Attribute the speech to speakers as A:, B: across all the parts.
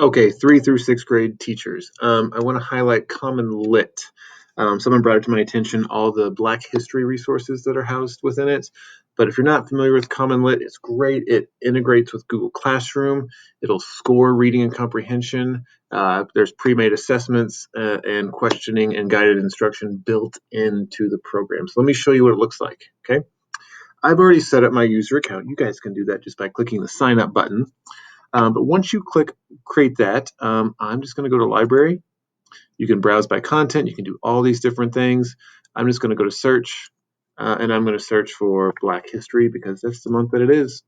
A: Okay, 3 through 6th grade teachers. I want to highlight Common Lit. Someone brought it to my attention all the Black history resources that are housed within it. But if you're not familiar with Common Lit, it's great. It integrates with Google Classroom. It'll score reading and comprehension. There's pre-made assessments and questioning and guided instruction built into the program. So let me show you what it looks like. Okay, I've already set up my user account. You guys can do that just by clicking the sign up button. But once you click create that, I'm just going to go to library. You can browse by content. You can do all these different things. I'm just going to go to search, and I'm going to search for Black history because that's the month that it is.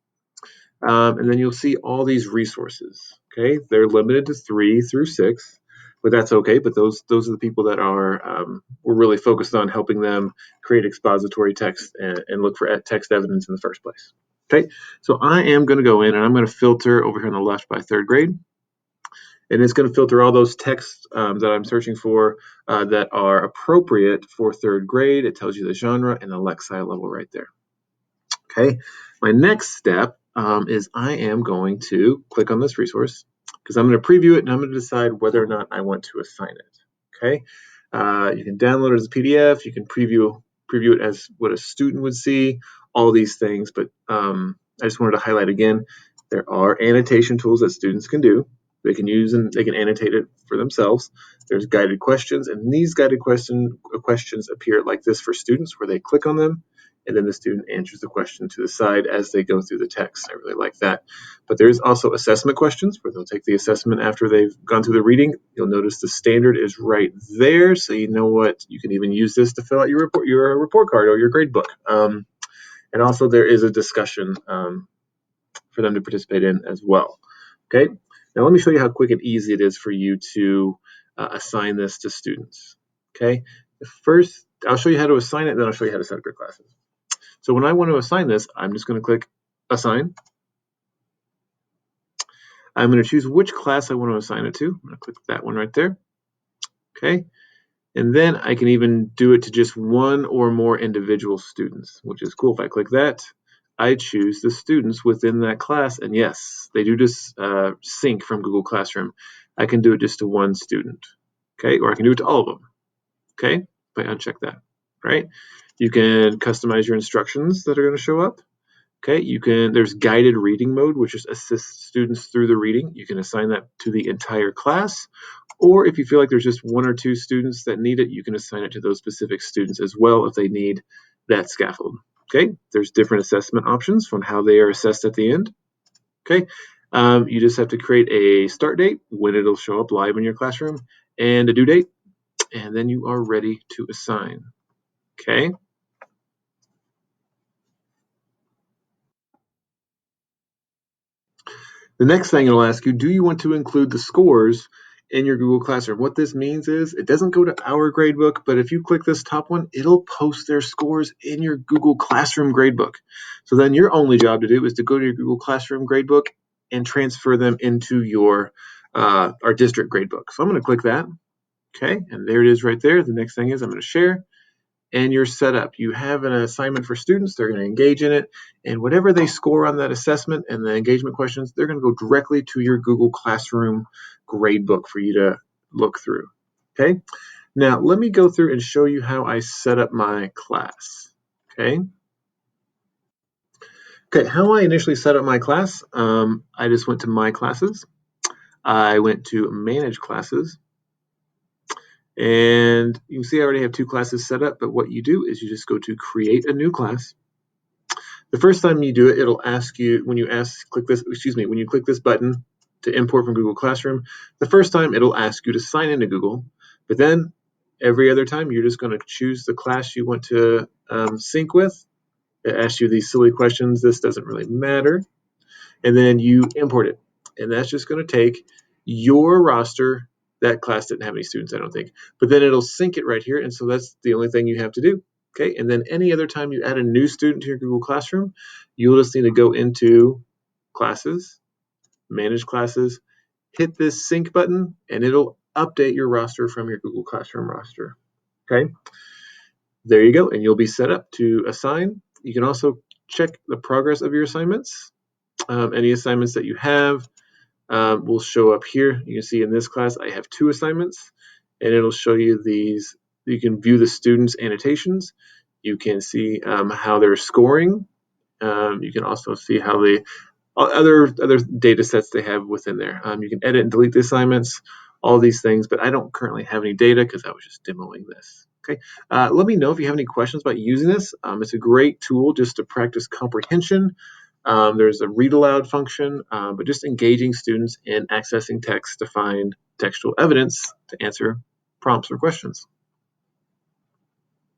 A: And then you'll see all these resources. Okay, they're limited to 3 through 6, but that's okay. But those are the people that are we're really focused on helping them create expository text and look for text evidence in the first place. Okay, so I am going to go in and I'm going to filter over here on the left by 3rd grade. And it's going to filter all those texts that I'm searching for that are appropriate for 3rd grade. It tells you the genre and the Lexile level right there. Okay, my next step is I am going to click on this resource because I'm going to preview it and I'm going to decide whether or not I want to assign it. Okay, you can download it as a PDF. You can preview it as what a student would see. All these things, but I just wanted to highlight again, there are annotation tools that students can do. They can use and they can annotate it for themselves. There's guided questions, and these guided questions appear like this for students, where they click on them, and then the student answers the question to the side as they go through the text. I really like that. But there's also assessment questions where they'll take the assessment after they've gone through the reading. You'll notice the standard is right there, so you know what, you can even use this to fill out your report card or your grade book. And also there is a discussion for them to participate in as well. Okay, now let me show you how quick and easy it is for you to assign this to students. Okay, first I'll show you how to assign it, and then I'll show you how to set up your classes. So when I want to assign this, I'm just going to click assign. I'm going to choose which class I want to assign it to. I'm going to click that one right there. Okay, and then I can even do it to just one or more individual students, which is cool. If I click that, I choose the students within that class, and yes, they do just sync from Google Classroom. I can do it just to one student, okay, or I can do it to all of them, okay, if I uncheck that, right? You can customize your instructions that are going to show up, okay? There's guided reading mode, which just assists students through the reading. You can assign that to the entire class, or if you feel like there's just 1 or 2 students that need it, you can assign it to those specific students as well if they need that scaffold. Okay, there's different assessment options from how they are assessed at the end. Okay, you just have to create a start date when it'll show up live in your classroom and a due date, and then you are ready to assign. Okay. The next thing it'll ask you, do you want to include the scores in your Google Classroom? What this means is it doesn't go to our gradebook, but if you click this top one, it'll post their scores in your Google Classroom gradebook. So then your only job to do is to go to your Google Classroom gradebook and transfer them into your our district gradebook. So I'm going to click that. Okay, and there it is right there. The next thing is I'm going to share, and you're set up. You have an assignment for students. They're going to engage in it, and whatever they score on that assessment and the engagement questions, they're going to go directly to your Google Classroom gradebook for you to look through. Okay, now let me go through and show you how I set up my class. Okay, how I initially set up my class, I just went to My Classes. I went to Manage Classes. And you can see I already have 2 classes set up, but what you do is you just go to create a new class. The first time you do it, it'll ask you when you click this button to import from Google Classroom. The first time it'll ask you to sign into Google, but then every other time you're just going to choose the class you want to sync with. It asks you these silly questions. This doesn't really matter, and then you import it, and that's just going to take your roster. That class didn't have any students, I don't think, but then it'll sync it right here, and so that's the only thing you have to do. Okay, and then any other time you add a new student to your Google Classroom, you'll just need to go into Classes, Manage Classes, hit this sync button, and it'll update your roster from your Google Classroom roster. Okay, there you go, and you'll be set up to assign. You can also check the progress of your assignments, any assignments that you have. will show up here. You can see in this class I have 2 assignments, and it'll show you these. You can view the students' annotations. You can see how they're scoring. You can also see how they other data sets they have within there. You can edit and delete the assignments, all these things, but I don't currently have any data because I was just demoing this. Okay, let me know if you have any questions about using this. It's a great tool just to practice comprehension. There's a read aloud function, but just engaging students in accessing text to find textual evidence to answer prompts or questions.